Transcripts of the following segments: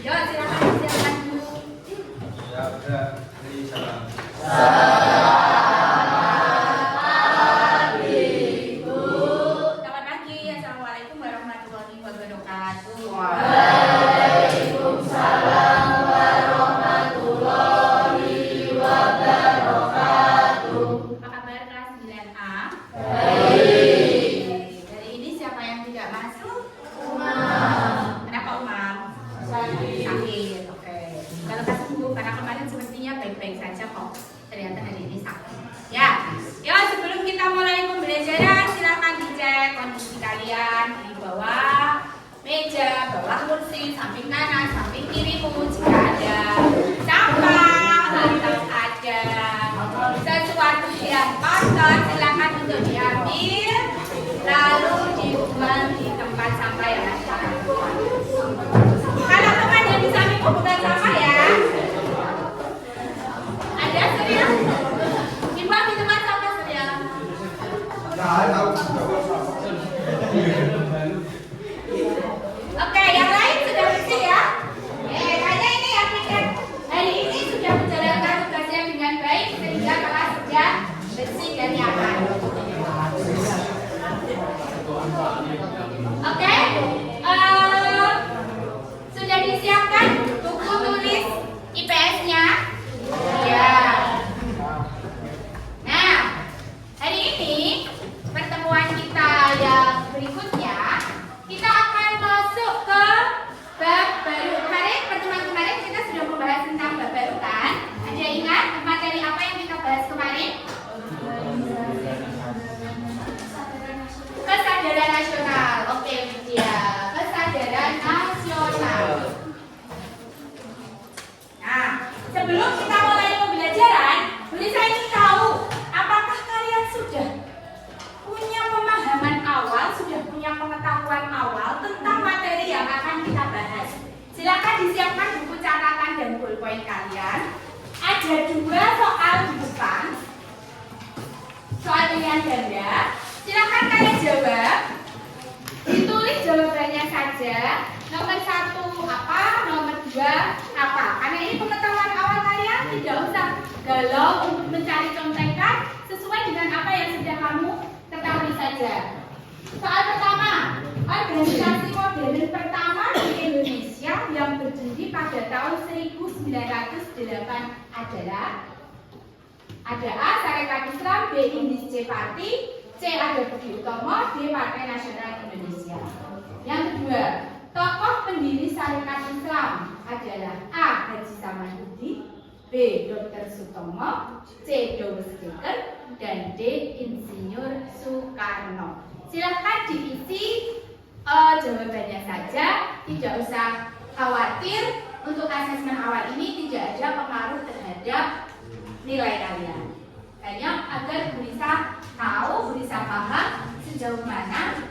Yo, silakan silakan dulu. Ya, udah. Ini salam. Selamat pagi. Assalamualaikum warahmatullahi wabarakatuh. Apa kabar kelas 9A? Hari ini siapa yang tidak masuk? Kenapa Umam? Sakit. Oke. Kalau kasih sembuh karena kemarin sepertinya baik-baik saja kok. Ternyata hari ini sakit. Ya. Ya, sebelum kita mulai pembelajaran, silakan dicek kondisi kalian di bawah meja, bawah kursi, samping kanan, samping kirimu. Jika ada sampah atau ada sesuatu yang kotor, silakan untuk diambil lalu dibuang di tempat sampah yang ada. Kalau teman yang di sampingmu bukan sampah ya, ada Surya? Dibuang di tempat sampah Surya. Oke, yang lain sudah bersih ya? Hanya ini yang pikir hari ini sudah menjalankan tugasnya dengan baik sehingga kelas sudah bersih dan nyaman. Oke, sudah disiapkan buku tulis IPS-nya? Ya. Nah, hari ini pertemuan kita yang berikutnya kita akan masuk ke bab baru. Pertemuan kemarin kita sudah membahas tentang bab baru kan? Ada ingat materi apa yang kita bahas kemarin? Kesadaran nasional. Oke, Widya. Kesadaran nasional. Nah, sebelum kita mulai pembelajaran, boleh saya ingin tahu apakah kalian sudah punya pemahaman awal, sudah punya pengetahuan awal tentang materi yang akan kita bahas. Silakan disiapkan buku catatan dan bolpoin kalian. Ada 2 soal di depan. Soal pilihan ganda. Silakan kalian jawab. Ditulis jawabannya saja. Nomor 1 apa, nomor 2 apa. Karena ini pengetahuan awal kalian, tidak usah galau untuk mencari contekan, sesuai dengan apa yang sudah kamu ketahui saja. Soal pertama, organisasi modern pertama di Indonesia yang berdiri pada tahun 1908 adalah ada A. Sarekat Islam, B. Indische Party, C. Ada Budi Utomo, D. Partai Nasional Indonesia. Yang kedua, tokoh pendiri Sarekat Islam adalah A. Haji Samanhudi, B. Dr. Sutomo, C. Dawes Dekker, dan D. Insinyur Soekarno. Silahkan diisi jawabannya saja, tidak usah khawatir. Untuk asesmen awal ini tidak ada pengaruh terhadap nilai kalian. Hanya agar bisa tahu, bisa paham sejauh mana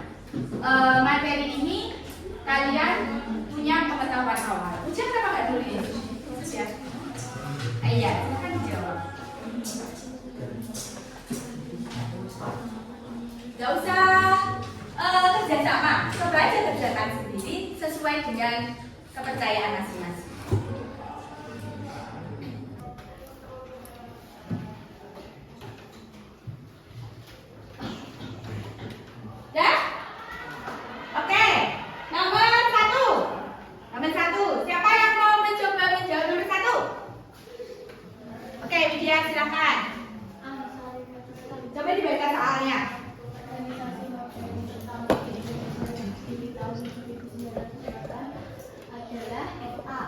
materi ini kalian punya pengetahuan awal. Ujian kenapa nggak dulu ya? Iya, silahkan dijawab. Gak usah kerja sama, coba aja kerjakan sendiri sesuai dengan kepercayaan masing-masing. Dah? Oke, nomor 1. Nomor 1, siapa yang mau mencoba menjawab nomor 1? Oke, Widya silakan. Coba dibaca soalnya. Adalah A.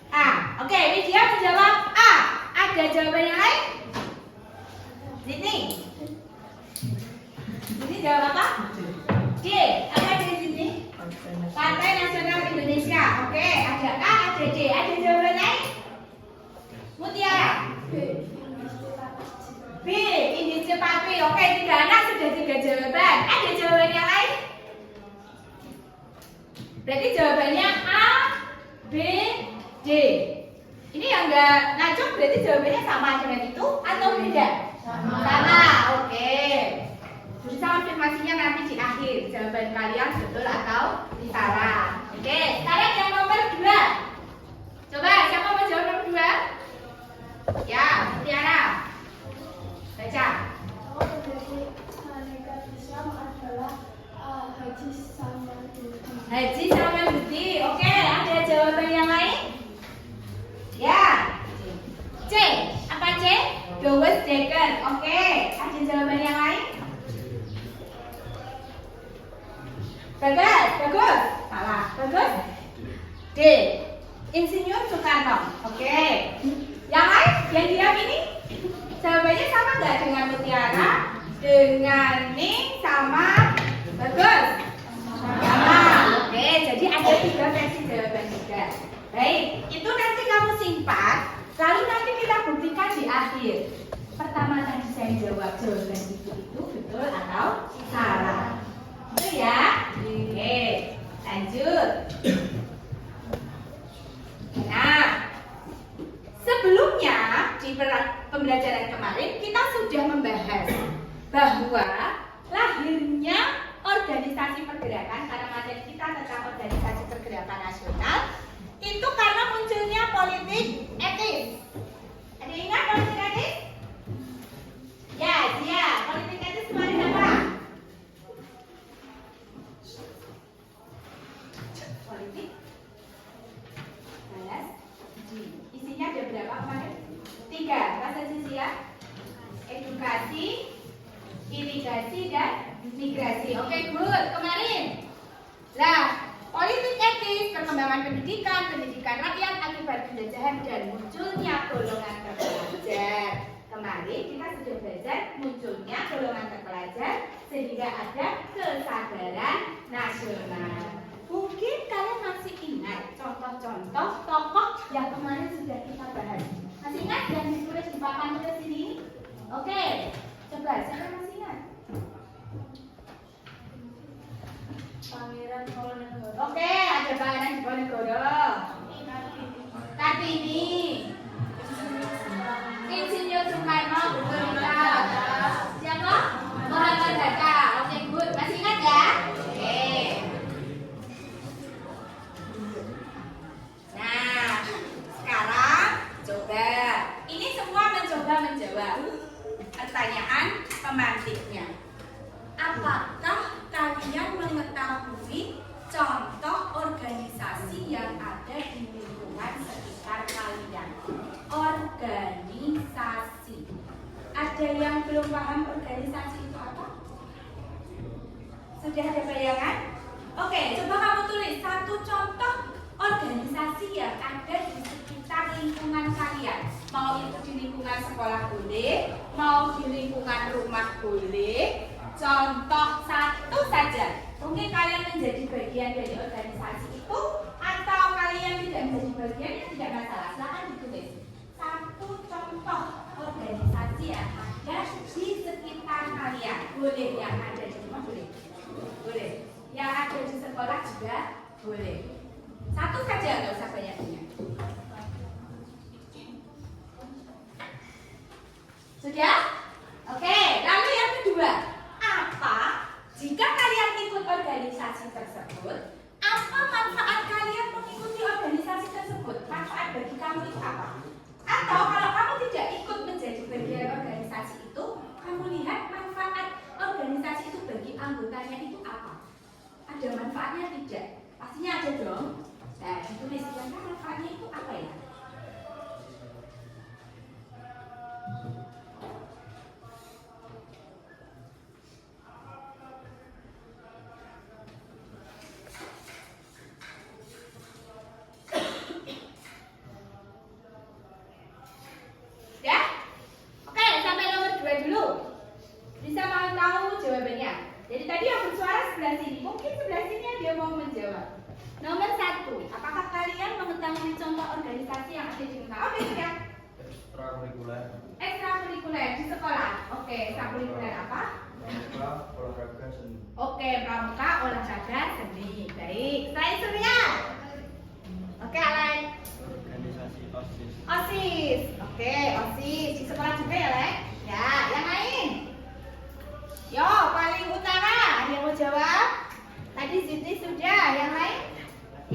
A. Oke, Widya menjawab A. Ada jawaban yang lain? Sini. Sini jawab apa? D. Apa di sini? Partai Nasional Indonesia. Oke, ada A, ada D. Ada jawaban lain? Mutiara. B. Indische Party. Oke, 3 anak sudah 3 jawaban. Ada jawaban yang lain? Berarti jawabannya A, B, D. Ini yang enggak ngacung berarti jawabannya sama dengan itu atau beda? Sama. Oke. Berusaha afirmasinya nanti di akhir. Jawaban kalian betul atau salah. Oke, sekarang yang nomor 2. Haji sama Budi. Oke, ada jawaban yang lain? Ya. C. Apa C? Gowes Dekker. Oke, ada jawaban yang lain? Bagus, bagus. Salah. Bagus. D. Insinyur Soekarno. Oke. Yang lain? Yang diam ini? Jawabannya sama nggak dengan Mutiara? Dengan Ning sama Bagus? Sama. Oke, jadi ada 3 versi jawaban juga. Baik, itu nanti kamu simpan. Lalu nanti kita buktikan di akhir. Pertama tadi saya jawab jawaban itu betul atau salah. Betul ya? Oke, lanjut. Nah, sebelumnya di pembelajaran kemarin kita sudah membahas bahwa lahirnya organisasi pergerakan, karena materi kita tentang organisasi pergerakan nasional, itu karena munculnya politik etis. Ada ingat politik etis? Ya, dia. Politik etis kemarin apa? Politik balas isinya ada berapa kemarin? 3. Bahasa Indonesia, edukasi, irigasi, dan migrasi. Oke, good. Kemarin. Nah, politik etis, perkembangan pendidikan, pendidikan rakyat akibat penjajahan dan munculnya golongan terpelajar. Kemarin kita sudah belajar munculnya golongan terpelajar sehingga ada kesadaran nasional. Mungkin kalian masih ingat contoh-contoh tokoh yang kemarin sudah kita bahas. Masih ingat yang ditulis di papan tulis ini? Oke, coba siapa masih ingat? Pangeran Diponegoro. Oke, ada Pangeran Diponegoro. Kartini. Insinyur Soekarno, betul tidak? Siapa? Muhammad Hatta. Oke, good. Masih ingat ya? Oke. Nah, sekarang coba. Ini semua mencoba menjawab pertanyaan pemantiknya. Apakah kalian mengetahui contoh organisasi yang ada di lingkungan sekitar kalian? Organisasi. Ada yang belum paham organisasi itu apa? Sudah ada bayangan? Oke, coba kamu tulis satu contoh organisasi yang ada di sekitar lingkungan kalian. Mau itu di lingkungan sekolah boleh, mau di lingkungan rumah boleh. Contoh satu saja. Mungkin kalian menjadi bagian dari organisasi itu, atau kalian tidak menjadi bagian, ya tidak masalah. Silahkan ditulis satu contoh organisasi yang ada di sekitar kalian. Boleh yang ada di rumah boleh, boleh. Yang ada di sekolah juga boleh. Satu saja, nggak usah banyak-banyak. Sudah? Oke, lalu yang kedua. Apa jika kalian ikut organisasi tersebut? Apa manfaat kalian mengikuti organisasi tersebut? Manfaat bagi kamu itu apa? Atau kalau kamu tidak ikut menjadi bagian organisasi itu, kamu lihat manfaat organisasi itu bagi anggotanya itu apa? Ada manfaatnya tidak? Pastinya ada dong. Nah, ditulis kira-kira manfaatnya itu apa ya? Bisa mau tahu jawabannya? Jadi tadi yang bersuara sebelah sini, mungkin sebelah sini dia mau menjawab. Nomor 1, apakah kalian mengetahui contoh organisasi yang ada di lingkungan? Oke, sudah. Ekstrakurikuler. Ekstrakurikuler di sekolah. Oke, ekstrakurikuler apa? Pramuka, olahraga, seni. Oke, pramuka, olahraga, seni. Baik, selain surya. Oke, Alay. Organisasi OSIS. OSIS. Oke, OSIS di sekolah juga ya, Lek? Ya, yang lain. Yo, paling utara, ada yang mau jawab? Tadi Siti sudah, yang lain?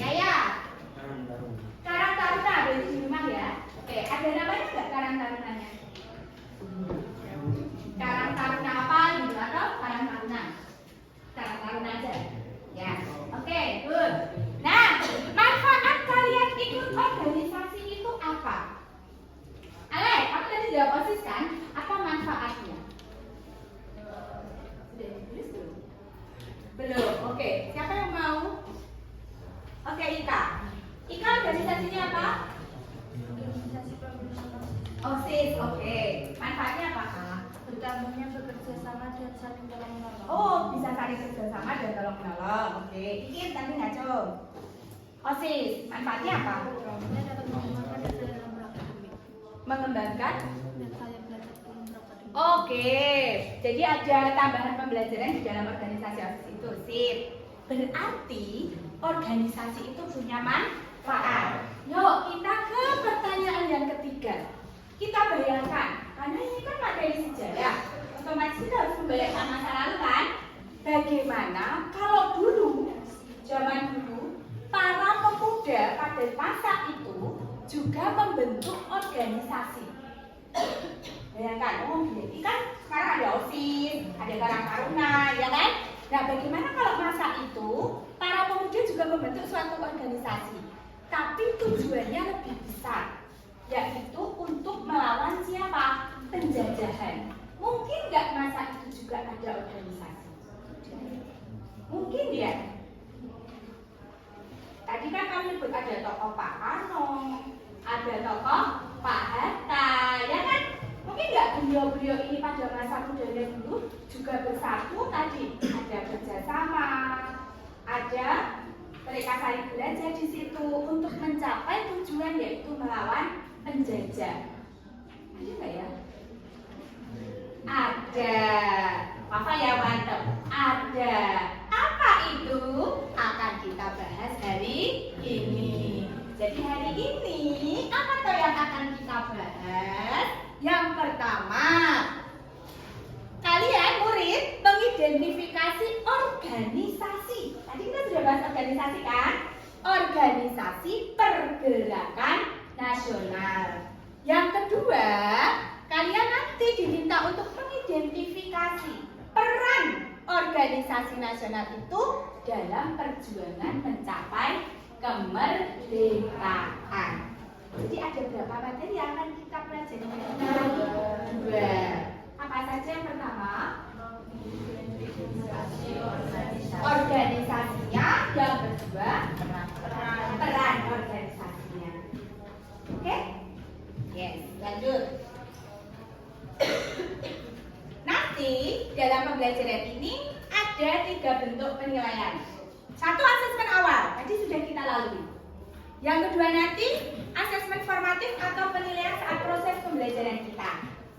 Ya. Karang Taruna, berarti di rumah ya. Oke, ada namanya nggak Karang Tarunanya? Karang Taruna apa gitu atau Karang Taruna? Karang Taruna aja. Ya, oke, good. pakai IKA. IKA organisasinya apa? OSIS, oke. Manfaatnya apa, Kak? Bertambahnya bekerja sama dan saling tolong menolong. Oh, bisa saling kerjasama dan tolong menolong. Oke, dikit tapi ngaco. OSIS, manfaatnya apa? Saya dapat mengembangkan diri dalam berakademik Mengembangkan. dan saya belajar dalam berakademik. Oke, jadi ada tambahan pembelajaran di dalam organisasi OSIS itu. Sip. Berarti organisasi itu punya manfaat. Yuk, kita ke pertanyaan yang ketiga. Kita bayangkan, karena ini kan materi sejarah, otomatis kita harus membayangkan masa lalu kan? Bagaimana kalau dulu, zaman dulu, para pemuda pada masa itu juga membentuk organisasi. Bayangkan, oh jadi kan sekarang ada OSIS, ada Karang Taruna, ya kan? Nah, bagaimana kalau masa itu para pemuda juga membentuk suatu organisasi, tapi tujuannya lebih besar, yaitu untuk melawan siapa? Penjajahan. Mungkin nggak masa itu juga ada organisasi? Mungkin ya. Tadi kan kami sebut ada tokoh Pak Karno, ada tokoh Pak Hatta, ya kan? Mungkin nggak beliau-beliau ini pada masa mudanya dulu juga bersatu tadi, ada kerjasama, ada mereka saling belajar di situ untuk mencapai tujuan yaitu melawan penjajah. Ada nggak ya? Ada. Apa ya, mantap? Ada. Apa itu? Akan kita bahas hari ini. Jadi hari ini apa tuh yang akan kita bahas? Yang pertama, kalian murid mengidentifikasi organisasi. Tadi kita sudah bahas organisasi kan? Organisasi pergerakan nasional. Yang kedua, kalian nanti diminta untuk mengidentifikasi peran organisasi nasional itu dalam perjuangan mencapai kemerdekaan. Jadi ada berapa materi yang akan kita pelajari? Dua. Apa saja yang pertama? Organisasinya. Yang kedua, peran organisasinya. Oke? Yes, lanjut. Nanti dalam pembelajaran ini ada 3 bentuk penilaian. Satu, asesmen awal, tadi sudah kita lalui. Yang kedua nanti asesmen formatif atau penilaian saat proses pembelajaran kita.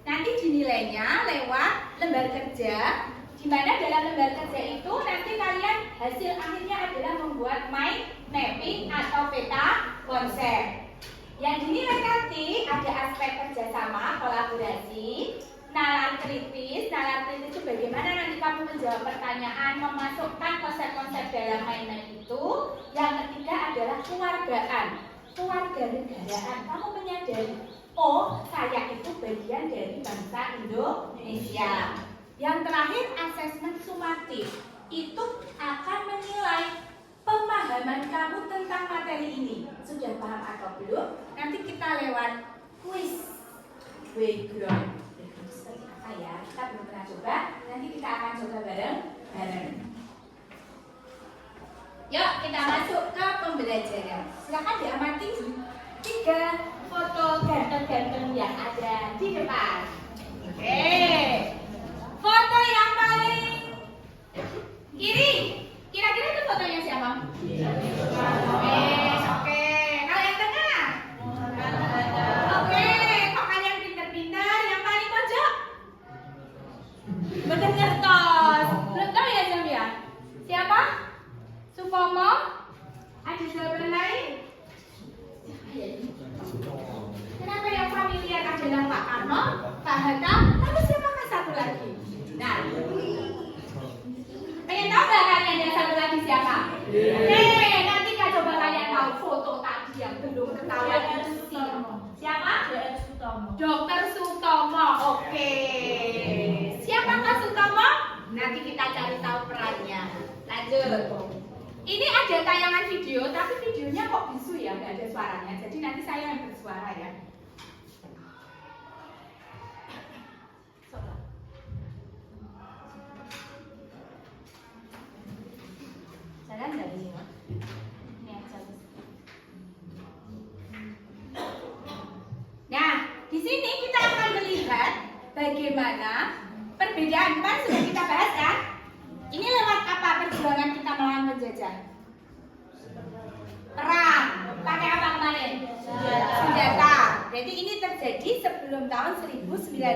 Nanti dinilainya lewat lembar kerja, di mana dalam lembar kerja itu nanti kalian hasil akhirnya adalah membuat mind mapping atau peta konsep. Yang dinilai nanti ada aspek kerjasama, kolaborasi, nalar kritis. Nalar kritis itu bagaimana nanti kamu menjawab pertanyaan, memasukkan konsep-konsep dalam mind-map itu. Yang ketiga adalah kewargaan, kewarganegaraan. Kamu menyadari, oh saya itu bagian dari bangsa Indonesia. Yang terakhir asesmen sumatif, itu akan menilai pemahaman kamu tentang materi ini. Sudah paham atau belum? Nanti kita lewat quiz background. Seperti apa ya? Kita belum pernah coba. Nanti kita akan coba bareng-bareng. Yuk kita masuk ke pembelajaran. Silakan diamati 3 foto ganteng-ganteng yang ada di depan. Oke. Foto yang paling kiri. Kira-kira itu fotonya siapa? Oke. Kalau yang tengah? Oke. Kok kalian pintar-pintar? Yang paling pojok? Betul ngertos. Belum tahu ya Jam ya? Siapa? Supomo? Ada jawaban lain? Kenapa yang familiar adalah Pak Karno, Pak Hatta, tapi siapakah satu lagi? Nah, pengen tahu nggak kalian yang satu lagi siapa? Nanti kan coba kalian tahu foto tadi yang belum ketahuan itu siapa? Dokter Sutomo. Oke. Siapakah Sutomo? Nanti kita cari tahu perannya. Lanjut. Ini ada tayangan video, tapi videonya kok bisu ya, nggak ada suaranya. Jadi nanti saya yang bersuara ya. Jalan dari sini. Ini aja. bagaimana perbedaan kan sudah kita bahas kan? Ini lewat apa perjuangan kita melawan penjajah? Perang. Pakai apa kemarin? Senjata. Jadi ini terjadi sebelum tahun 1908.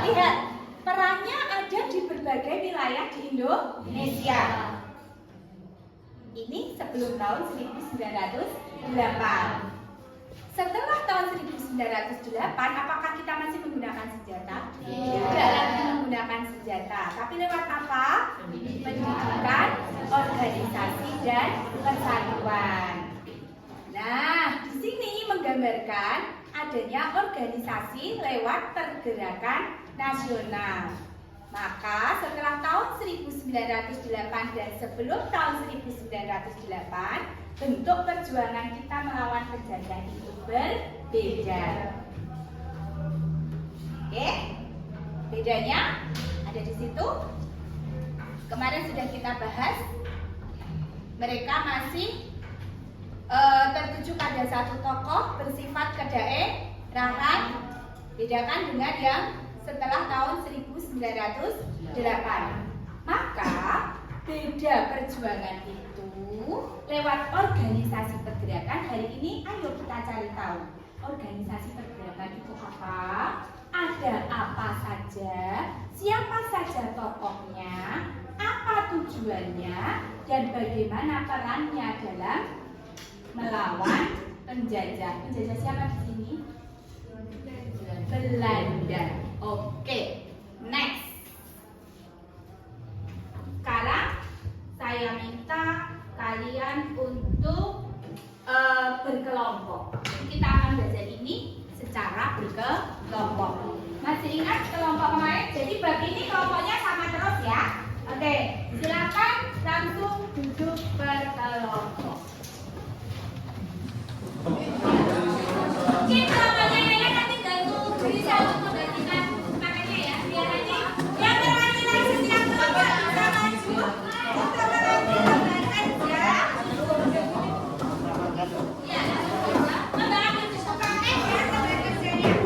Lihat, perangnya ada di berbagai wilayah di Indonesia. Ini sebelum tahun 1908. Setelah tahun 1908, apakah kita masih menggunakan senjata? Tidak lagi menggunakan senjata. Tapi lewat apa? Pendidikan, organisasi, dan persatuan. Nah, di sini menggambarkan adanya organisasi lewat pergerakan nasional. Maka setelah tahun 1908 dan sebelum tahun 1908, bentuk perjuangan kita melawan penjajah itu berbeda. Oke, bedanya ada di situ. Kemarin sudah kita bahas, mereka masih tertuju pada satu tokoh bersifat kedaerahan, bedakan dengan yang setelah tahun 1908. Maka beda perjuangan itu lewat organisasi pergerakan. Hari ini ayo kita cari tahu organisasi pergerakan itu apa, ada apa saja, siapa saja tokohnya, apa tujuannya, dan bagaimana perannya dalam melawan penjajah. Penjajah siapa di sini? Belanda. Oke, next. Sekarang saya minta kalian untuk berkelompok. Kita akan belajar ini secara berkelompok. Masih ingat kelompok kemarin? Jadi bab ini kelompoknya sama terus ya. Oke, silakan langsung duduk berkelompok. Oke, kelompoknya kalian nanti ganggu bisa untuk membagikan makanya ya, biar nanti yang berlaki-laki siap kelompok bisa maju untuk mengambil gambar aja. Ya, membantu tukang ya gambar kerjanya.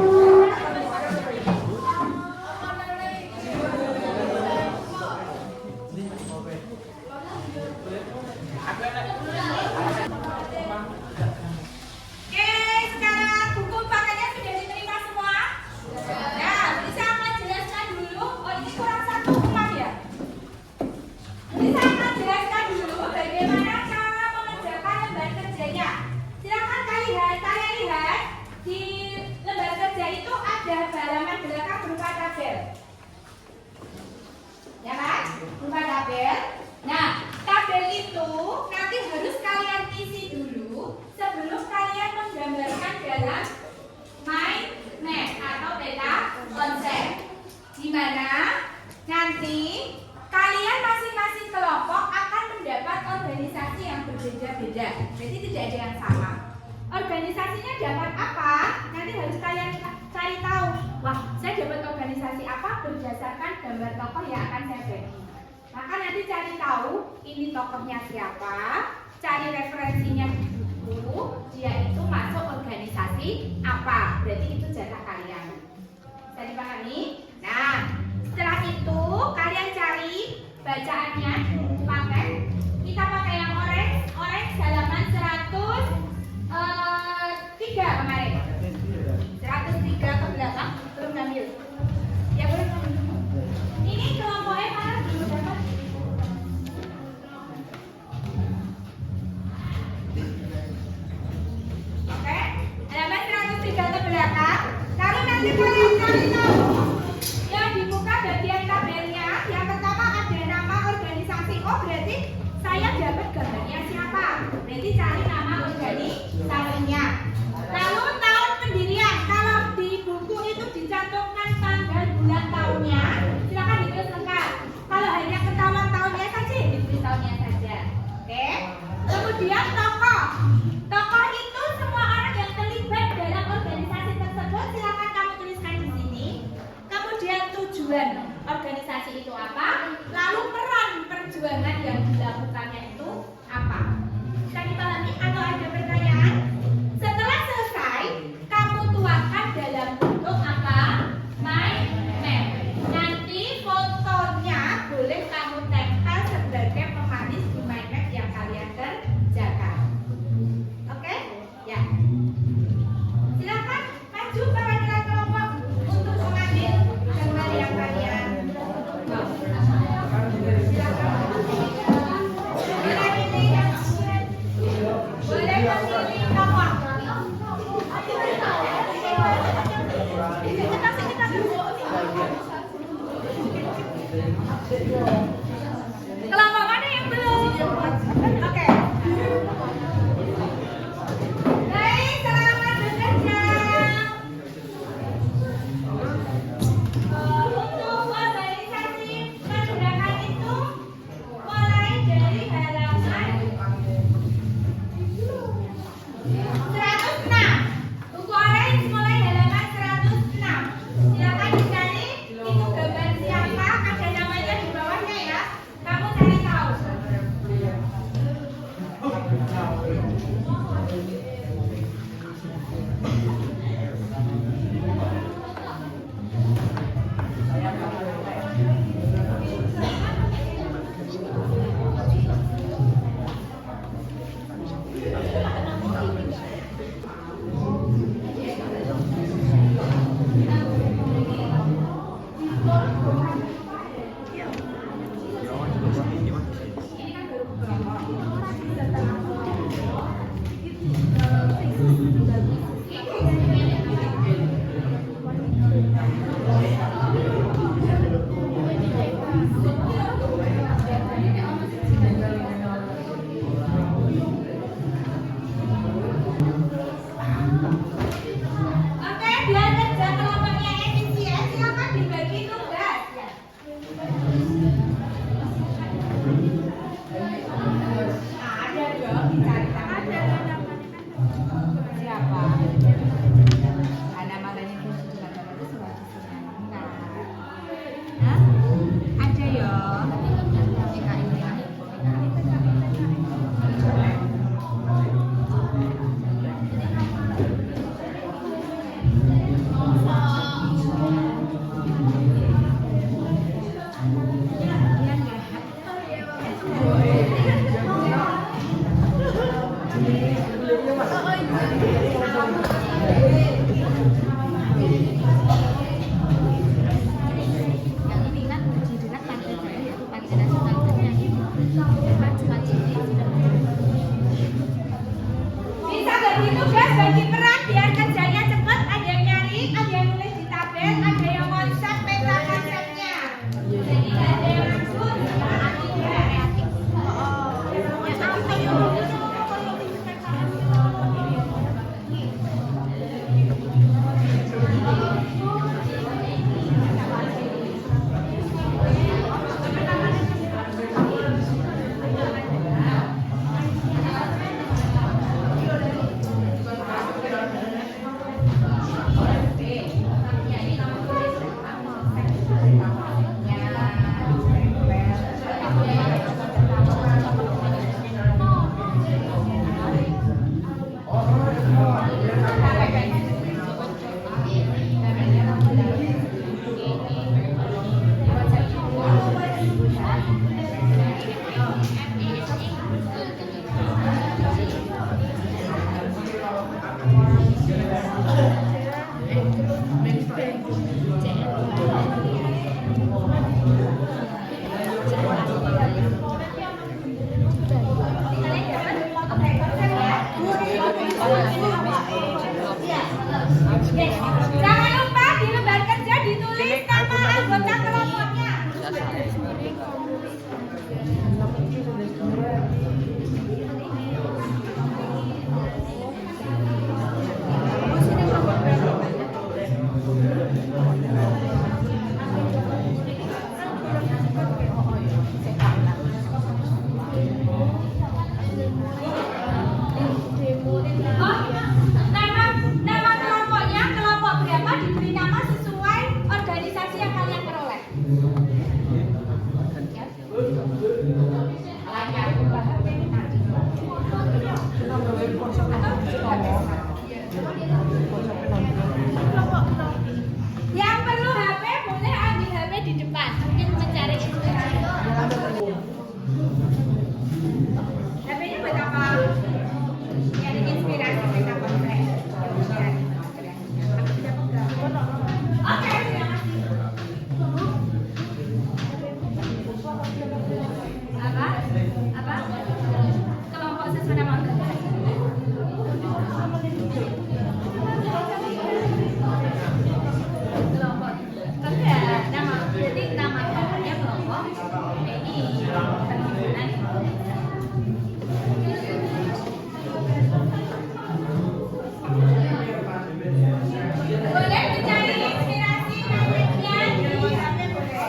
Ya kan? Berupa tabel. Nah, tabel itu nanti harus kalian isi dulu sebelum kalian menggambarkan dalam mind map atau peta konsep. Di mana nanti kalian masing-masing kelompok akan mendapat organisasi yang berbeda-beda. Jadi tidak ada yang sama. Organisasinya dapat apa? Nanti harus kalian cari tahu. Wah, saya dapat organisasi apa berdasarkan gambar tokoh yang akan saya bagi. Maka nanti cari tahu ini tokohnya siapa, cari referensinya di buku, dia itu masuk organisasi apa. Berarti itu jatah kalian. Bisa dipahami? Nah, setelah itu kalian cari bacaannya pakai. Kita pakai yang orange halaman 103 kemarin. 103 ke belakang belum ngambil. Ya boleh. Ini kelompoknya mana dulu dapat? Oke, halaman 103 ke belakang. Lalu nanti kalian cari tahu yang dibuka bagian tabelnya. Yang pertama ada nama organisasi. Oh berarti saya dapat gambarnya siapa? Berarti cari nama organisasinya. Lalu tahun pendirian. Kalau di buku itu dicantumkan tanggal bulan tahunnya, silakan ditulis lengkap. Kalau hanya ketahuan tahunnya saja, ditulis tahunnya saja. Oke. Kemudian tokoh. Tokoh itu semua orang yang terlibat dalam organisasi tersebut, silakan kamu tuliskan di sini. Kemudian tujuan organisasi itu apa? Lalu peran perjuangan yang dilakukannya itu apa? Bisa dipahami atau ada pertanyaan? Setelah selesai, kamu tuangkan dalam bentuk apa? dicari nama siapa? Nama banyak yang sudah ada itu sudah disenangkan. Hah? Ada ya. Bisa bagi tugas, bagi peran biar kerjanya cepat. Ada yang nyari, ada yang nulis di tabel, ada yang konsep peta konsepnya. Jadi ada yang langsung, ada kreatif. Jangan lupa di lembar kerja ditulis nama anggota kelompoknya. Nama kelompoknya, kelompok berapa diberi nama sesuai organisasi yang kalian peroleh. Yang perlu HP boleh ambil HP di depan, mungkin mencari inspirasi. HP-nya buat apa? Nyari inspirasi kita boleh. Oke, terima kasih. Apa? Kelompok sesuai nama organisasi. Kelompok. Enggak, nama. Jadi nama kelompoknya kelompok. Ini perhimpunan. Boleh mencari inspirasi namanya di HP boleh.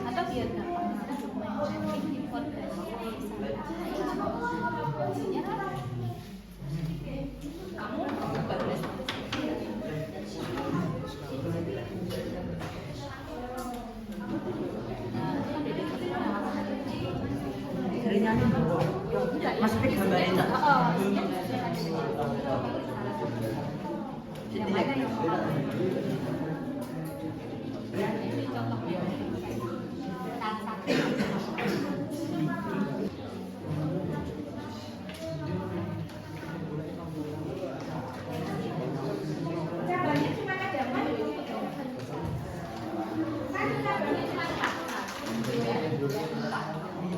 Atau biar gampang Maksudnya gambarnya enggak? yang mana yang Cabangnya cuma ada empat. Kan cabangnya cuma empat.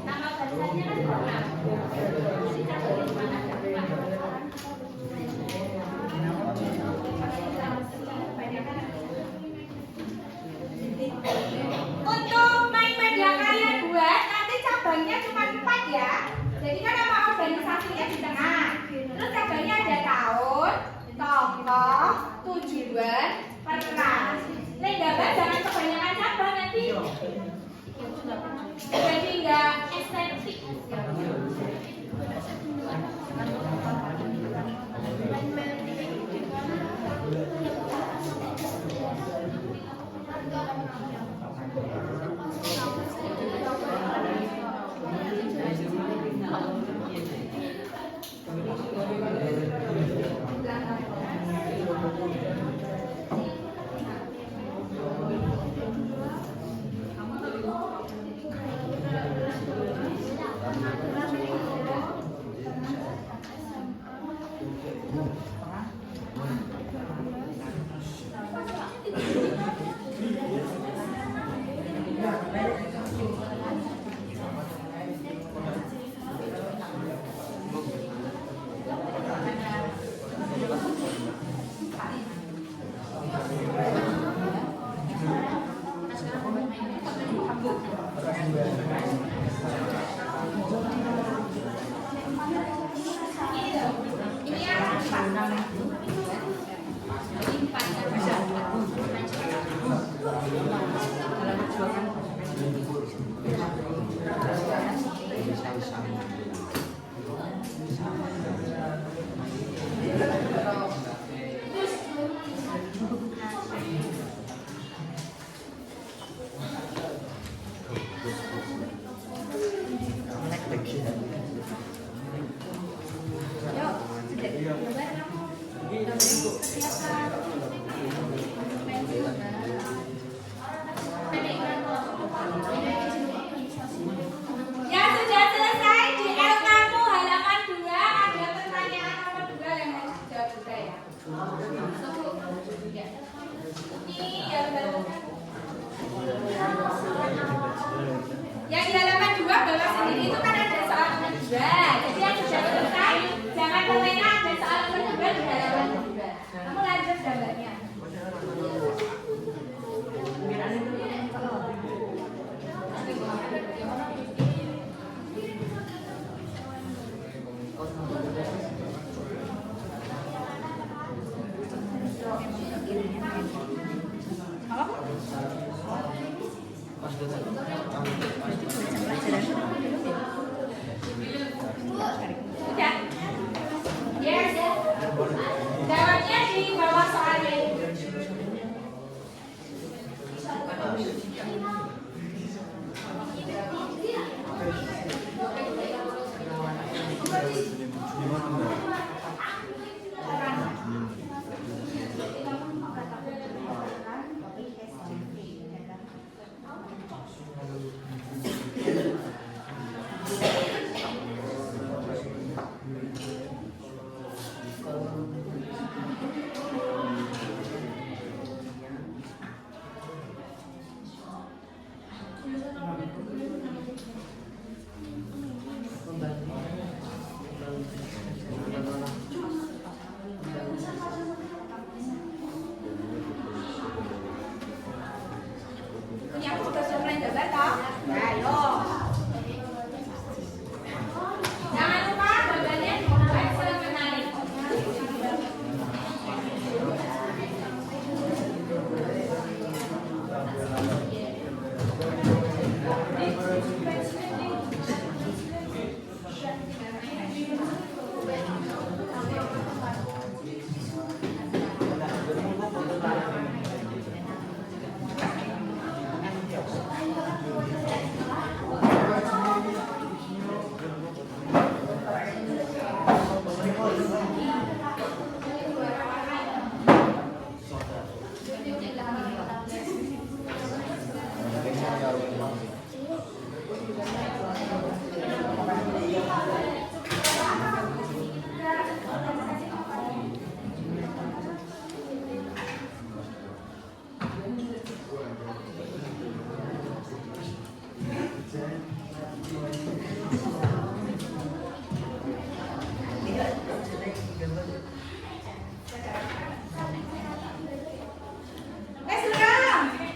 Nama barisannya kan enam. Jadi cabangnya cuma ada empat. Untuk main media kalian buat nanti cabangnya cuma 4 ya. Jadi kan nama organisasinya di tengah. Terus cabangnya ada tahun, tokoh, tujuan, peran. Nih gambar jangan kebanyakan cabang nanti. Jadi enggak estetik. Ya sudah selesai di L kamu halaman 2 ada pertanyaan nomor 2 yang harus dijawab juga ya. Ini yang baru. Yang di halaman 2 bawah sendiri itu kan ada soal nomor 2. Jadi yang sudah selesai jangan kelena ada soal nomor 2 di halaman 2. Kamu lanjut gambarnya. Sudah? Yes. Jawabnya di bawah soalnya. Punya foto online juga toh? Ayo. Jangan lupa bagiannya website menarik.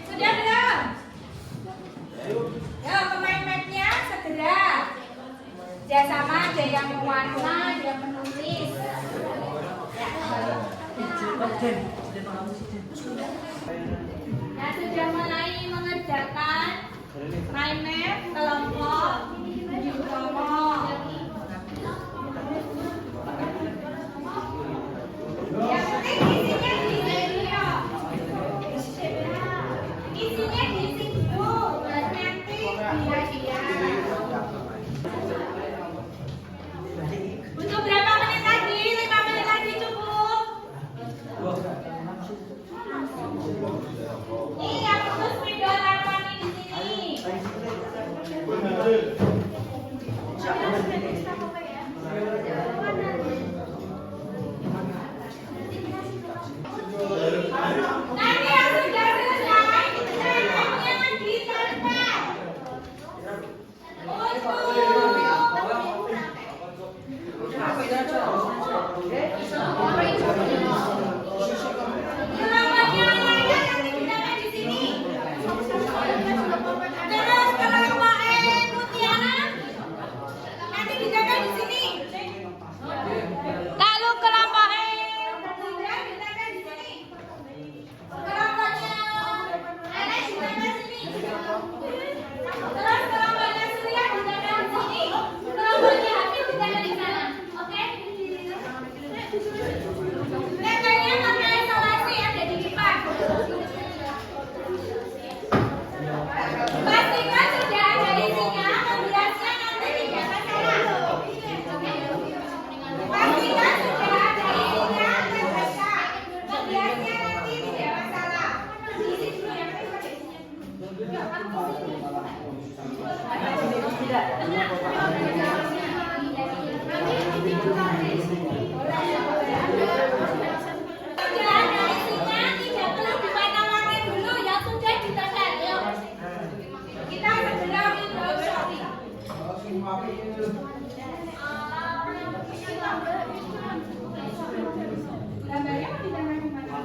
Sudah belum? Yo, pemain mapnya segera. Jangan sama ada yang mewarna, ada yang menulis. Nah, sudah mulai mengerjakan mind map kelompok di Utomo. Yang penting isinya di sini ya. Isinya di situ, nanti dia. Untuk berapa menit lagi? 5 menit lagi cukup. Ini yang khusus video Tarwani di sini. Nanti yang sudah selesai, jangan ditempel. Lalu kelompok E ditempel di sini. Kelompoknya Enes ditempel di sini. Terus kelompoknya Surya ditempel di sini. Kelompoknya Habib ditempel di sana. Oke? Tempelnya pakai isolasi ada di depan. Pastikan sudah ada isinya, pembiasnya nanti tidak masalah. Pastikan sudah ada isinya, terbaca. Pembiasnya nanti tidak masalah. Isi dulu yang penting pakai isinya. Sudah ada isinya, tidak perlu diwarna-warni dulu yang sudah ditempel. Yuk. Kita segera window shopping. Gambarnya mau ditempel di mana?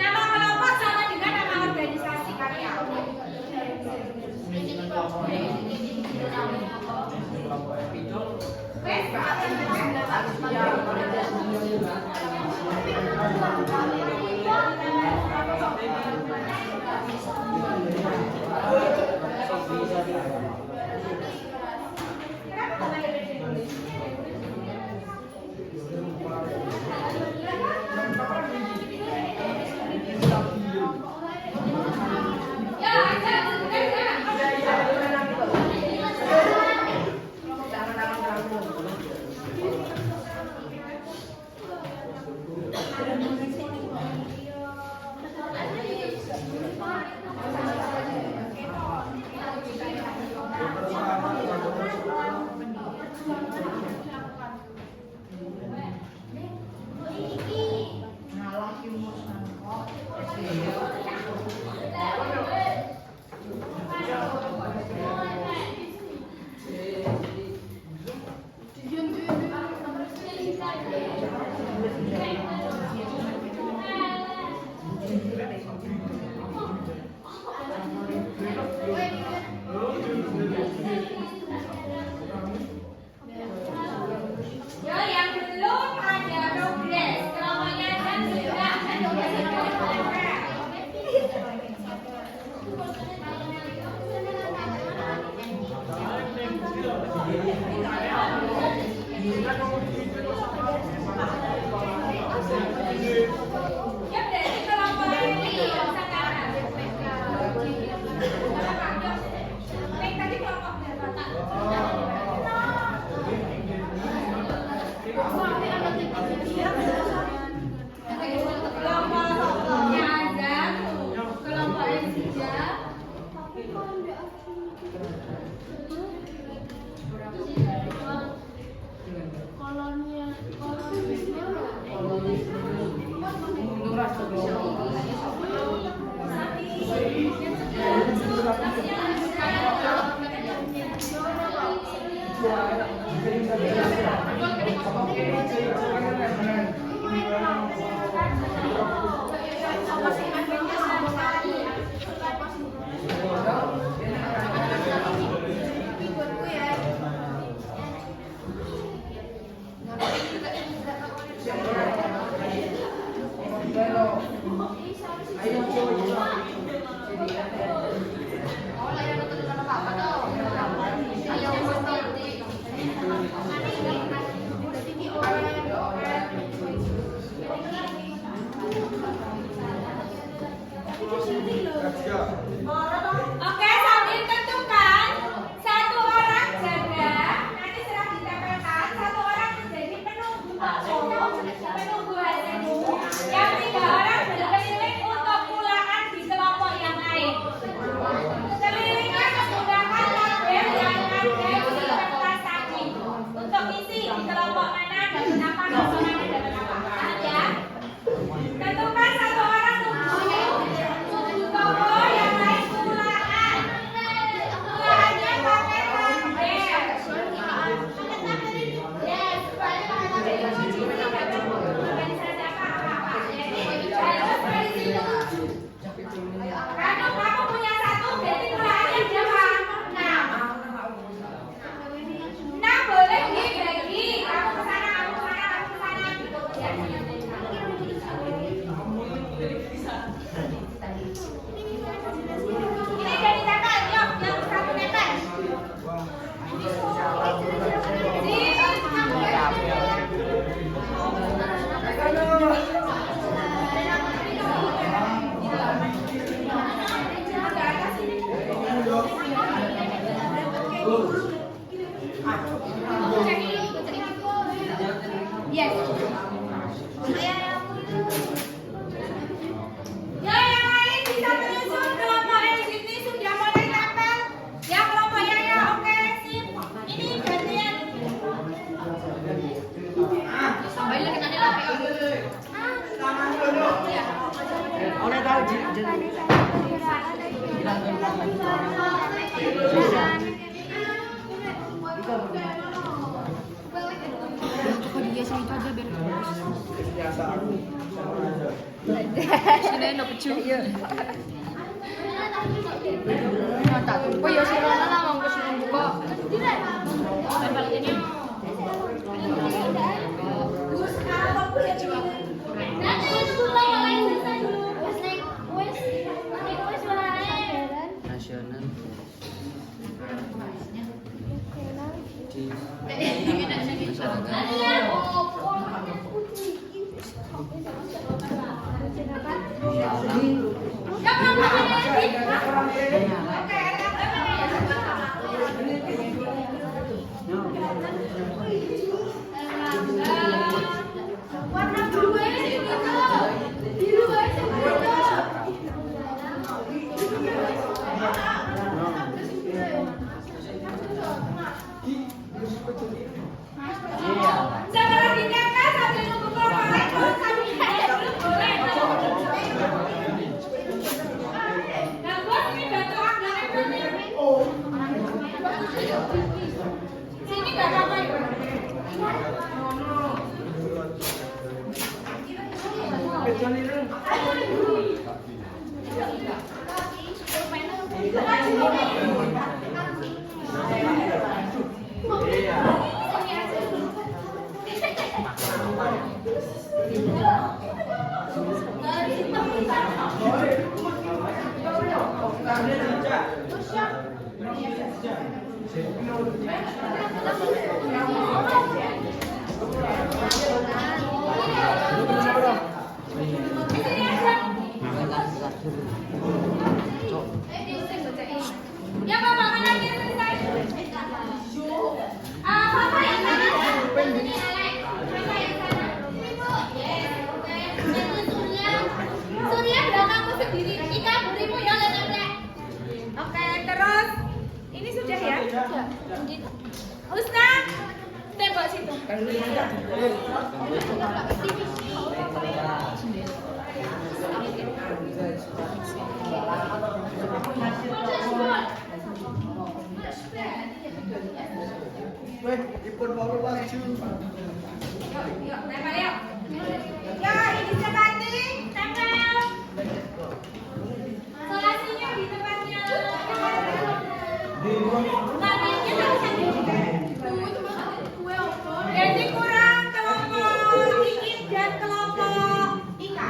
Nama kelompok sama dengan nama organisasi karya. Yo, yang belum ada progres, kelompoknya kan sudah ya berarti kelompok ini sekarang tadi kelompok berapa? Kelompoknya ada tuh, kelompok Rizja. Oke, sambil tentukan satu orang jaga, nanti setelah ditempelkan satu orang menjadi penunggu penunggu hasilmu. Yang 3 orang berkeliling untuk pulangan di kelompok yang lain. Kelilingnya menggunakan label yang ada di kertas tadi untuk isi di kelompok mana dan kenapa kelompok mana dan kenapa. Paham ya? Tentukan satu orang tunggu kelompok yang lain pulangan. Coba digeser itu aja biar sudah pecu. Mata tuh, ya sih lah mau kesuruh buka. Nasional. Warna biru Jangan lagi nyangka sambil nunggu korporat kalau kami belum boleh. Nah, bos ini bantu anggaran ini. Sini nggak apa-apa ya. Ya Bapak mana yang selesai? Bapak yang sana. Ini Alek. Bapak yang sana. Ibu. Itu Surya. Surya belakangmu sendiri. Ika berimu ya Alek. Oke, terus ini sudah ya? Sudah. Husna, tembok situ. Weh, ipun baru laju. Yuk, tempel yuk. Ya, ini sepati, tempel. Solasinya di tempatnya. Targetnya harus jadi kurang kelompok Iin dan kelompok Ika.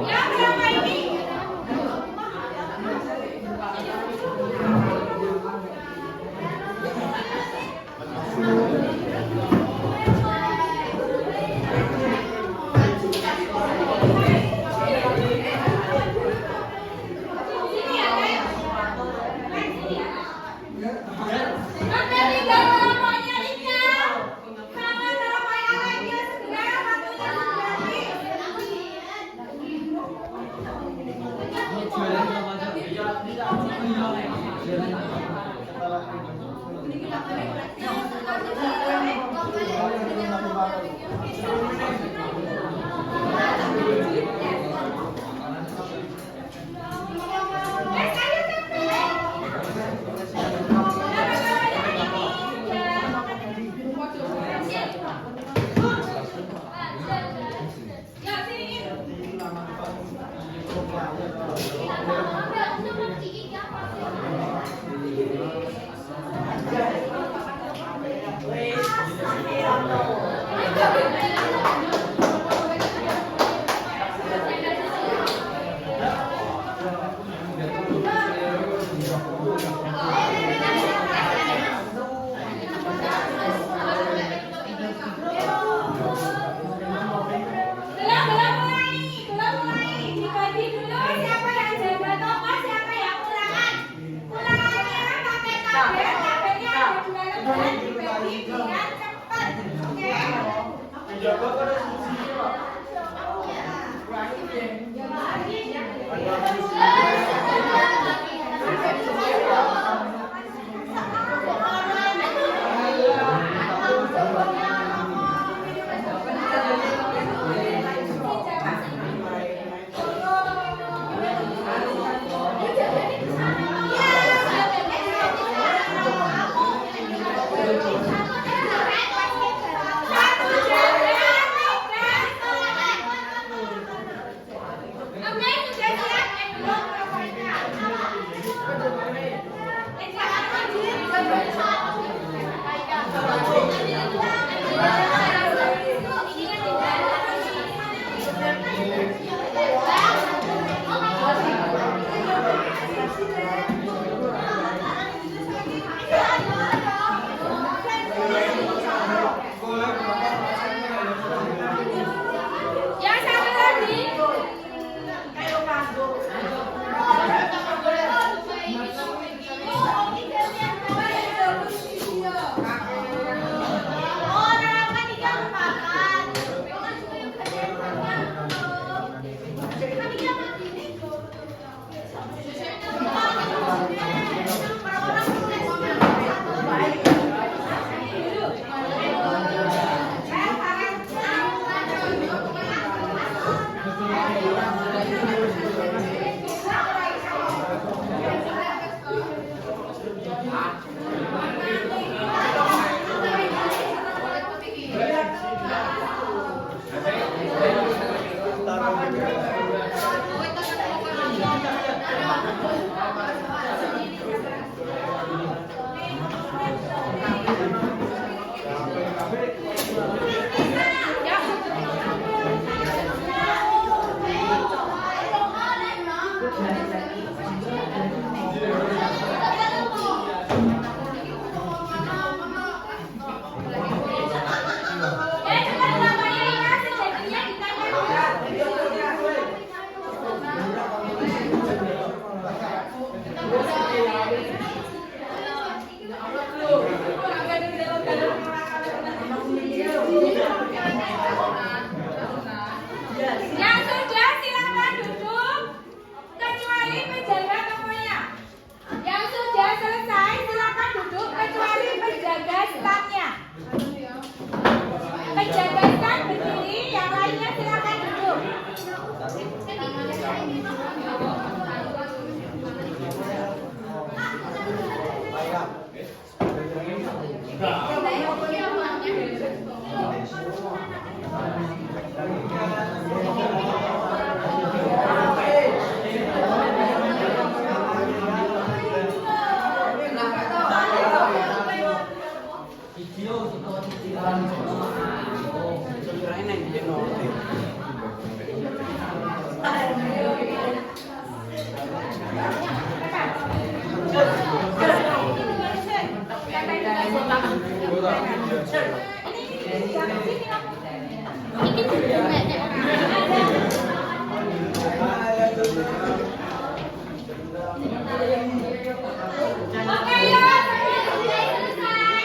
Yang berapa ini? Sini ya, Teh. Sini ya. Sampai tinggal kelompoknya Ika. Sama kelompoknya lainnya segera waktunya Belum mulai. Dibagi dulu siapa yang jaga toko, siapa yang ulangan. Ulangannya pakai tabel, tabelnya ada 2 lembar, dibagi biar cepat. Oke? Satu jaga, Oke ya, selesai.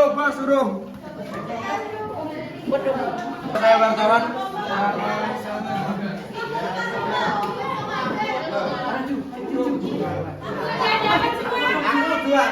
Suruh, Mas, suruh. Saya wartawan. Anggur dua.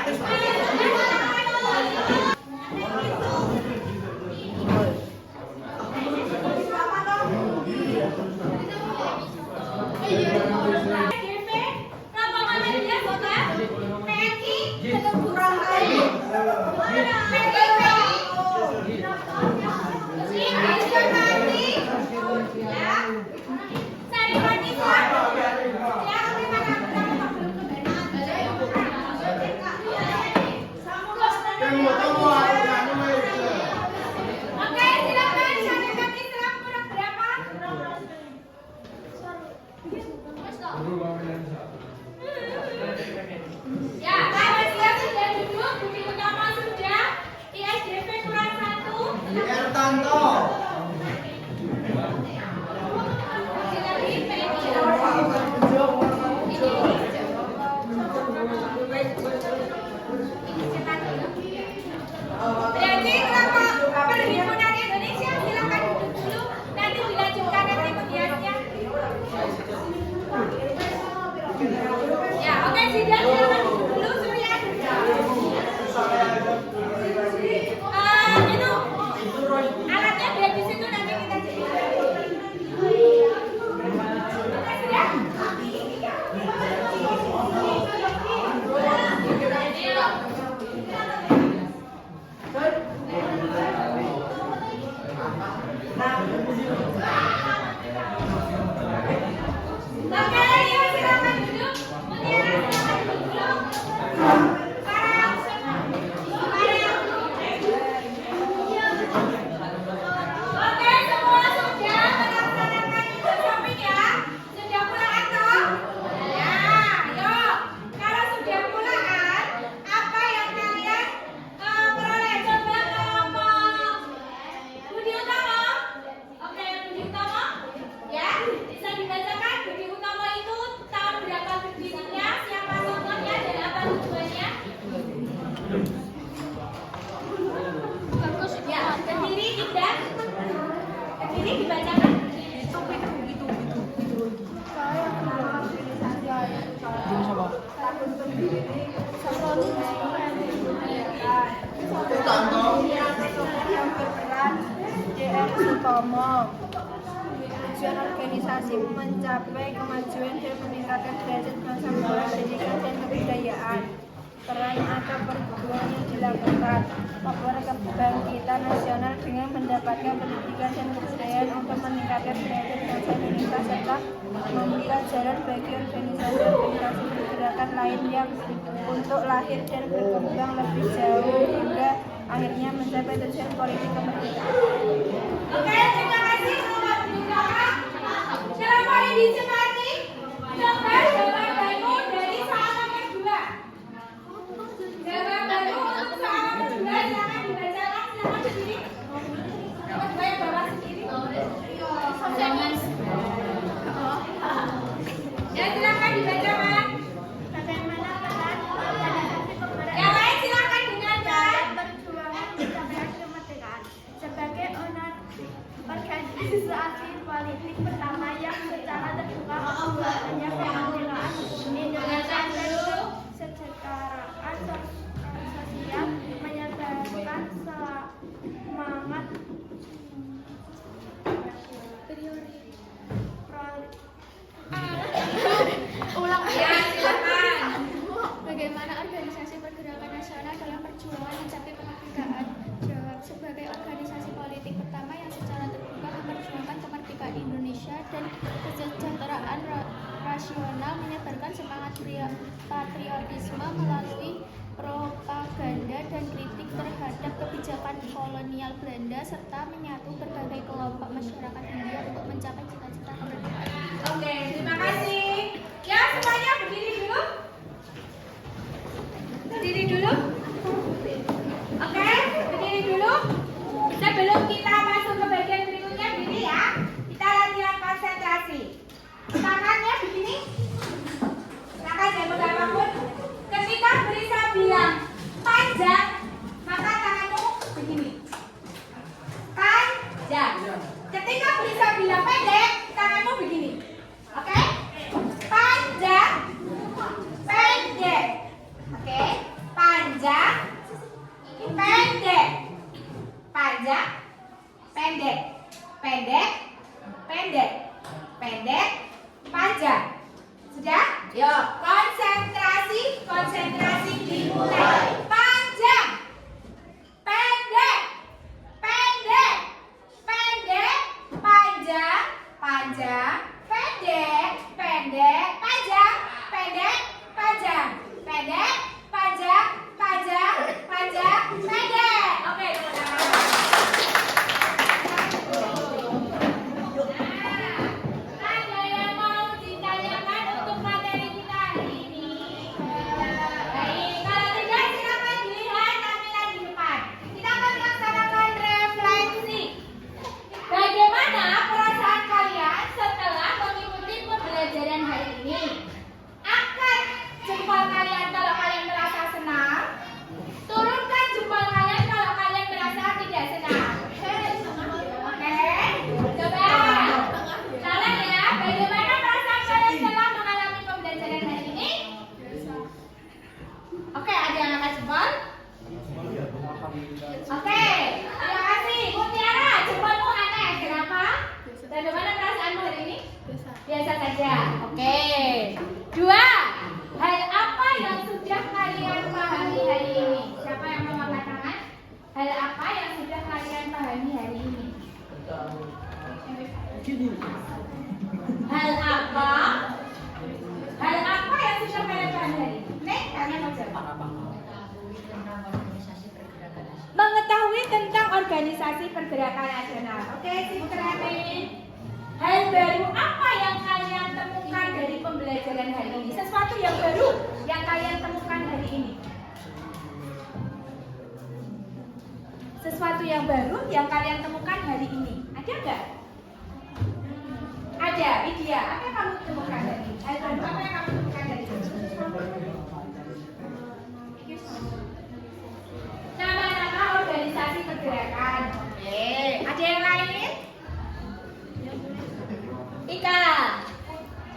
Bagus Ya, berdiri tidak. Berdiri dibacakan. Tujuan organisasi mencapai kemajuan dan meningkatkan derajat bangsa pendidikan dan kebudayaan. Peran atau perjuangan yang dilakukan faktor kebangkitan nasional dengan mendapatkan pendidikan dan kebudayaan untuk meningkatkan derajat bangsa Indonesia serta membuka jalan bagi organisasi-organisasi pergerakan lain yang untuk lahir dan berkembang lebih jauh hingga akhirnya mencapai tujuan politik kemerdekaan. Oke, terima kasih Bapak Bunda. Siapa yang dicermati? Coba jawabanmu dari sahabat kedua. Jawabanmu untuk sahabat kedua jangan dibacakan, silakan berdiri. Sahabat kedua yang bawa sendiri. Ya, silakan dibacakan. Bagaimana peran organisasi kemerdekaan? Yang lain silakan dengarkan. Perjuangan mencapai kemerdekaan sebagai organisasi politik pertama yang secara terbuka membuatnya kemerdekaan Indonesia dan kesejahteraan sosial menyebarkan semangat ulang Ya, silakan. Bagaimana organisasi pergerakan nasional dalam perjuangan mencapai kemerdekaan? Jawab, sebagai organisasi politik pertama yang secara terbuka memperjuangkan kemerdekaan Indonesia dan kesejahteraan rasional, menyebarkan semangat patriotisme melalui propaganda dan kritik terhadap kebijakan kolonial Belanda serta menyatu berbagai kelompok masyarakat India untuk mencapai cita-cita kemerdekaan. Oke, terima kasih. Ya, semuanya berdiri dulu. Berdiri dulu. Oke, berdiri dulu. Sebelum kita masuk ke bagian berikutnya, berdiri ya. Kita latihan konsentrasi. Tangannya begini. Silakan jangan pegang apapun. Ketika Brisa bilang panjang, maka tanganmu begini. Panjang. Ketika Brisa bilang pendek, tanganmu begini. Oke? Panjang, pendek. Oke? Panjang, pendek. Panjang, pendek. Pendek, pendek. Pendek, panjang. Sudah? Yuk, konsentrasi, konsentrasi dimulai. Panjang, pendek, pendek, pendek, panjang, panjang, pendek, pendek, panjang, pendek, panjang, pendek, panjang, panjang, panjang, pendek. Oke, tepuk tangan. Ada yang mau ditanyakan untuk materi kita hari ini? Baik, kalau tidak silakan dilihat tampilan di depan. Kita akan melaksanakan refleksi. Bagaimana perasaan kalian setelah mengikuti pembelajaran hari ini? Angkat jempol kalian kalau kalian merasa senang. Turunkan jempol kalian kalau kalian merasa tidak senang. Oke, coba. Salah ya. Bagaimana perasaan kalian setelah mengalami pembelajaran hari ini? Oke, ada yang angkat jempol? Oke, terima kasih. Mutiara, jempolmu aneh. Kenapa? Bagaimana perasaanmu hari ini? Biasa saja. Oke. 2. Hal apa yang sudah kalian pahami hari ini? Siapa yang mau angkat tangan? Hal apa yang sudah kalian pahami hari ini? Hal apa? Hal apa yang sudah kalian pahami hari ini? Nek, kalian mau jawab. Mengetahui tentang organisasi pergerakan nasional. Oke, silakan. Hal baru apa yang kalian temukan dari pembelajaran hari ini? Sesuatu yang baru yang kalian temukan hari ini? Sesuatu yang baru yang kalian temukan hari ini? Ada nggak? Ada, Widya. Apa yang kamu temukan hari ini? Hal baru apa yang kamu temukan hari ini? pergerakan. Oke, ada yang lain? Ika.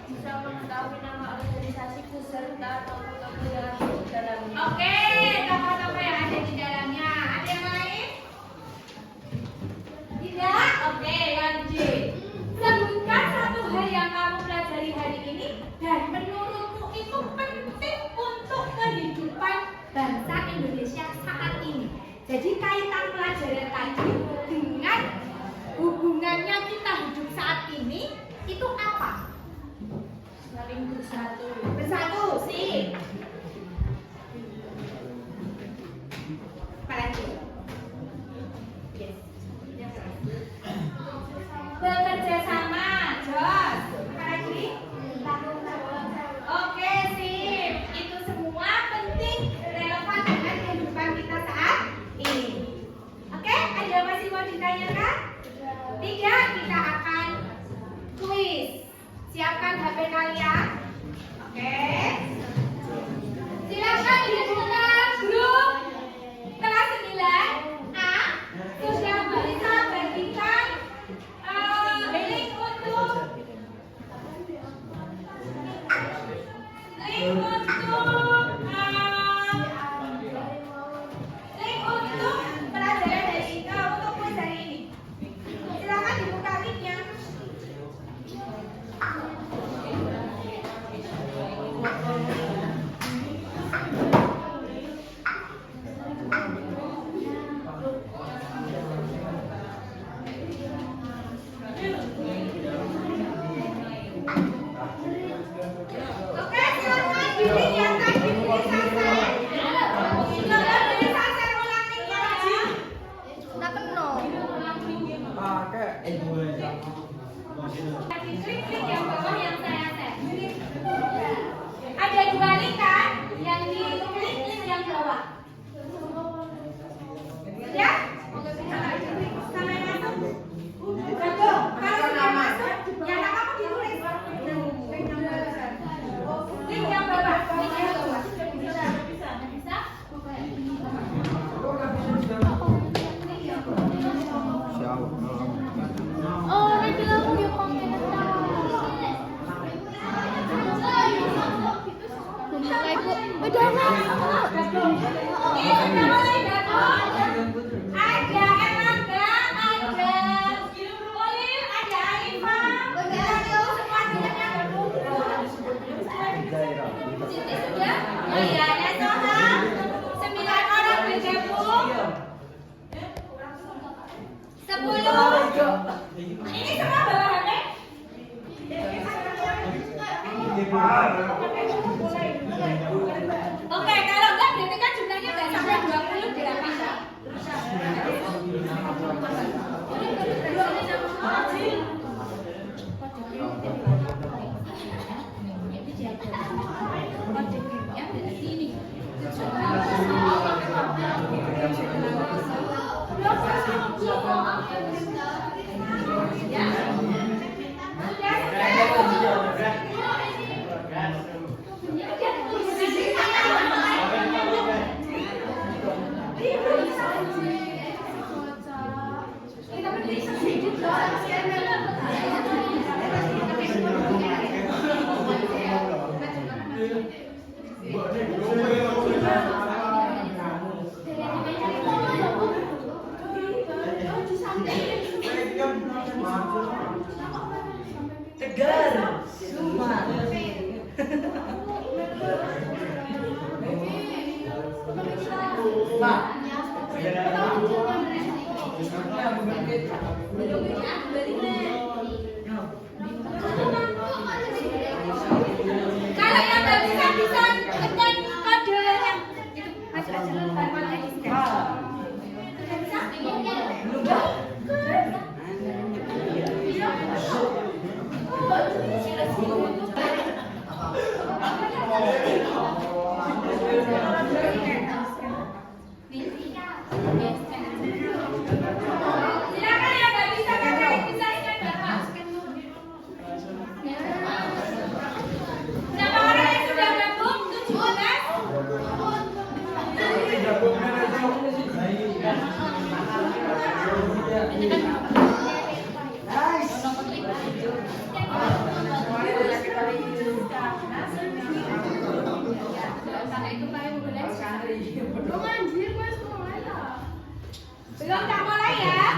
Bisa mengetahui nama organisasi beserta tokoh-tokoh yang ada di dalamnya. Oke, tokoh-tokoh yang ada di dalamnya. Ada yang lain? Tidak? Oke, lanjut. Sebutkan satu hal yang kamu pelajari hari ini dan menurutmu itu penting untuk kehidupan bangsa Indonesia saat ini. Jadi kaitan pelajaran tadi dengan hubungannya kita hidup saat ini itu apa? Saling bersatu. Bersatu, sih. Apa lagi? Yes. Bekerja sama, Jos. Apa lagi? Oke, sip. Itu semua penting, relevan dengan kehidupan kita saat ini. Oke, ada yang masih mau ditanyakan? Tidak, kita akan kuis. Siapkan HP kalian. Oke. Silakan dibuka grup kelas 9A. Sudah bisa bagikan link untuk pelajaran hari ini, untuk kuis hari ini. Silakan dibuka linknya. Oke, silakan pilih yang tadi pilih Sasar. Pilih Sasar ulang linknya lagi. Nah, kena. Pakai. Klik yang bawah yang saya share. Ada dua link kan? Yang di link yang bawah. Ya? Sampai masuk. Betul. Kalau sudah masuk, yang kamu ditulis. Link yang bawah. Link yang bawah. Bisa? Oh, nanti aku di komen. Mulai Bu. Udah nak. Ini sudah mulai datang. Ada Erlangga, ada Ulil, ada Alifah, ada semuanya Siti sudah? Oh iya, ada Soha. 9 orang bergabung. 10. Ini semua bawa HP? Oke, kalau enggak berarti kan jumlahnya enggak sampai 20 delapan. Tegar. Sumat. Pak. Kalau yang nggak bisa tekan kode yang itu masuk aja dulu barcode-nya di scan. Bisa? Silakan yang nggak bisa kakak bisa scan Bapak. Berapa orang yang sudah gabung? 17? Belum tak mulai ya?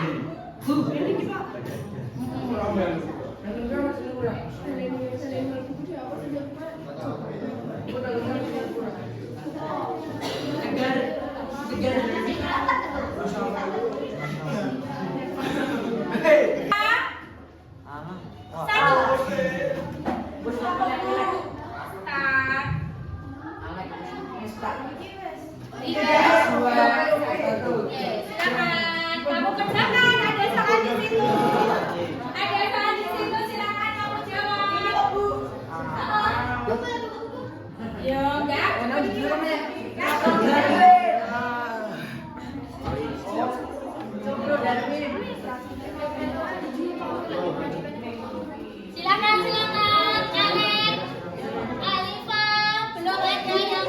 Silakan, kamu kerjakan. Ada salah di situ. Ada salah di situ. Silakan kamu jawab. Yo, enggak. Silakan, silakan. Janet, Alifa, belum ada yang.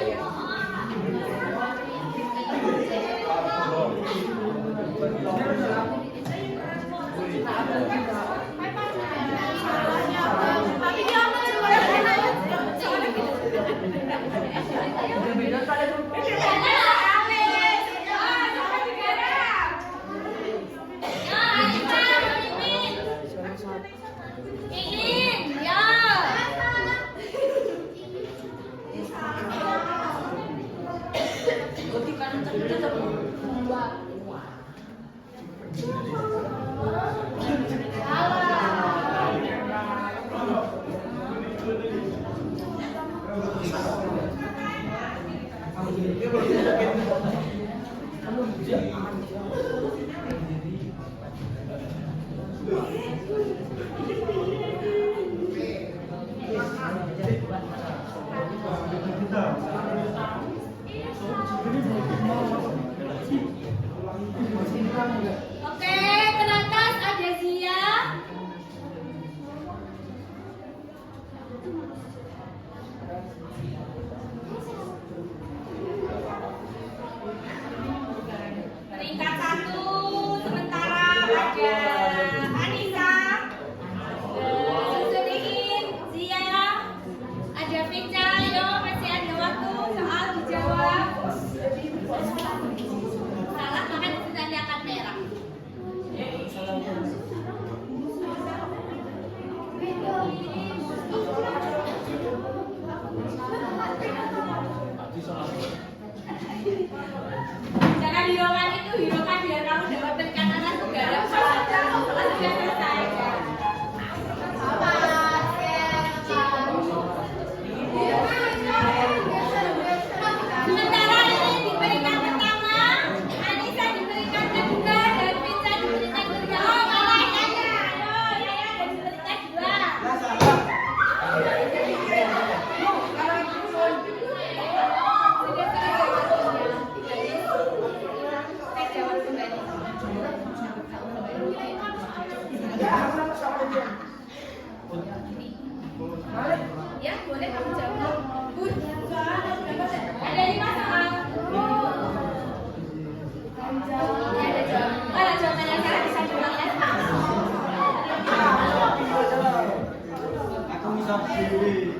Oke, penonton ada Zia. Peringkat 1 sementara ada Anissa, Susudiin, Zia, ada Vinca. Yo, masih ada waktu soal dijawab. Salah maka tulisannya akan merah. Jangan hiraukan itu, hiraukan biar kamu dapat perikanan segala sesudah selesai. Sementara ini di peringkat pertama, Anissa di peringkat kedua dan Vinca di peringkat ketiga. Oh, kalah Yaya. Ayo, Yaya ada di peringkat 2. Ya, boleh kamu jawab. Bud. Ada 5 soal. Ada jawab. Kalau jawabannya salah bisa coba lihat. Aku bisa pilih.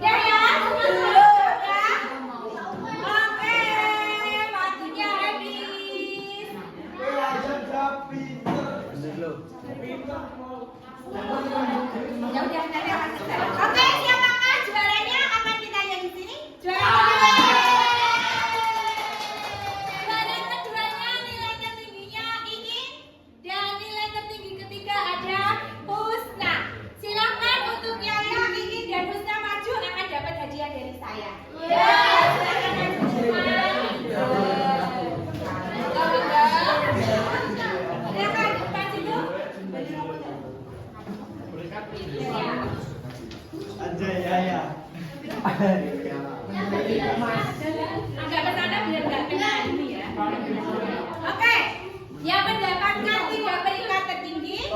Ya ya, semua dulu ya. Oke, waktunya habis. Ya udah, nanti akan selesai. Oke, siapakah juaranya akan kita lihat di sini? Juara keduanya nilai tertingginya Iin dan nilai tertinggi ketiga ada Husna.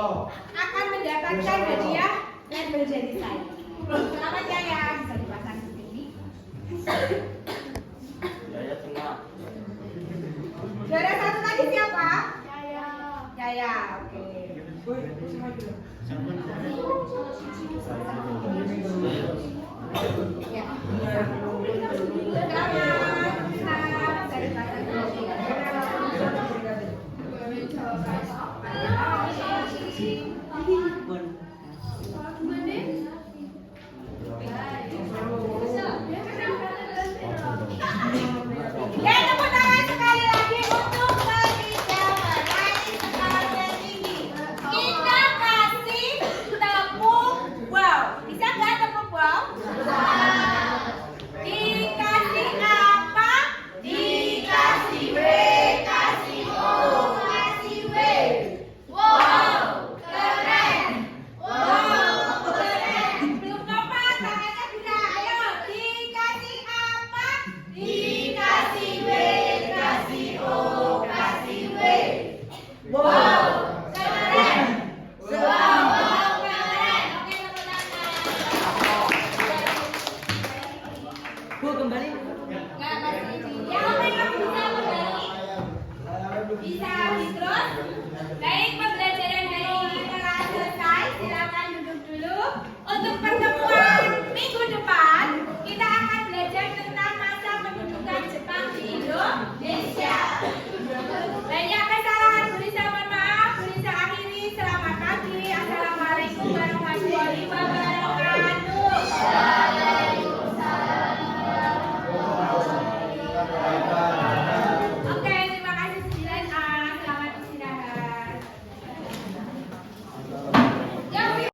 akan mendapatkan hadiah label jadi saya. Selamat ya, bisa dipasang di sini. Juara satu tadi siapa? Yaya, oke. Ya. Ya, tepuk tangan sekali lagi untuk ketiga peraih skala tertinggi. Kita kasih tepuk wow. Bisa nggak tepuk wow? Dikasih apa? Dikasih W, kasih O, kasih W. Wow, keren. Wow, keren. Belum kompak, tangannya gerak. Ayo, dikasih apa? Dikasih W, kasih O, kasih W. Wow, keren. Wow, keren. Oke, tepuk tangan. Bu kembali. Nggak pasti. Yang mereka bisa kembali. Bisa habis terus. Baik, pembelajaran hari ini telah selesai. Silakan duduk dulu. Untuk pertemuan